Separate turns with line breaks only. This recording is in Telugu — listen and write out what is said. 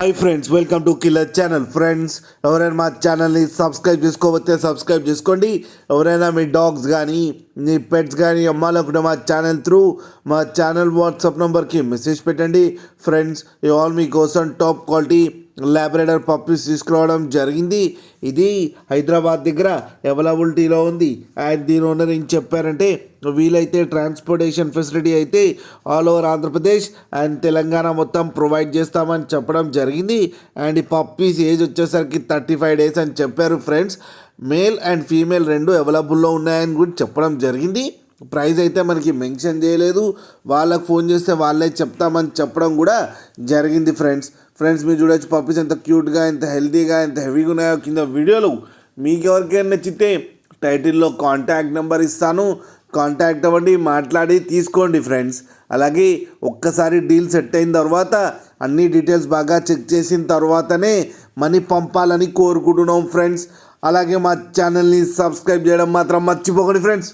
Hi friends, welcome to killer channel. Friends, ఎవరైనా మా ఛానల్ని సబ్స్క్రైబ్ చేసుకోకపోతే సబ్స్క్రైబ్ చేసుకోండి. ఎవరైనా మీ డాగ్స్ కానీ మీ పెట్స్ కానీ అమ్మాలనుకుంటే మా ఛానల్ వాట్సాప్ నెంబర్కి మెసేజ్ పెట్టండి. ఫ్రెండ్స్, ఇవాళ మీకోసం టాప్ క్వాలిటీ లాబ్రాడర్ పప్పీస్ తీసుకురావడం జరిగింది. ఇది హైదరాబాద్ దగ్గర అవైలబిలిటీలో ఉంది. అండ్ దీని ఓనర్ ఏం చెప్పారంటే, వీలైతే ట్రాన్స్పోర్టేషన్ ఫెసిలిటీ అయితే all over Andhra Pradesh and Telangana మొత్తం ప్రొవైడ్ చేస్తామని చెప్పడం జరిగింది. అండ్ ఈ పప్పీస్ ఏజ్ వచ్చేసరికి 35 days అని చెప్పారు. ఫ్రెండ్స్, మేల్ అండ్ ఫీమేల్ రెండు అవైలబుల్లో ఉన్నాయని కూడా చెప్పడం జరిగింది. ప్రైస్ అయితే మనకి మెన్షన్ చేయలేదు. వాళ్ళకు ఫోన్ చేస్తే వాళ్ళే చెప్తామని చెప్పడం కూడా జరిగింది. ఫ్రెండ్స్ మీరు చూడొచ్చు పప్పీస్ ఎంత క్యూట్గా, ఎంత హెల్తీగా, ఎంత హెవీగా ఉన్నాయో కింద వీడియోలు. మీకు ఎవరికైనా నచ్చితే టైటిల్లో కాంటాక్ట్ నెంబర్ ఇస్తాను, కాంటాక్ట్ అవ్వండి, మాట్లాడి తీసుకోండి. ఫ్రెండ్స్, అలాగే ఒక్కసారి డీల్ సెట్ అయిన తర్వాత అన్ని డీటెయిల్స్ బాగా చెక్ చేసిన తర్వాతనే మనీ పంపాలని కోరుకుంటున్నాం. ఫ్రెండ్స్, అలాగే మా ఛానల్ని సబ్స్క్రైబ్ చేయడం మాత్రం మర్చిపోకండి. ఫ్రెండ్స్.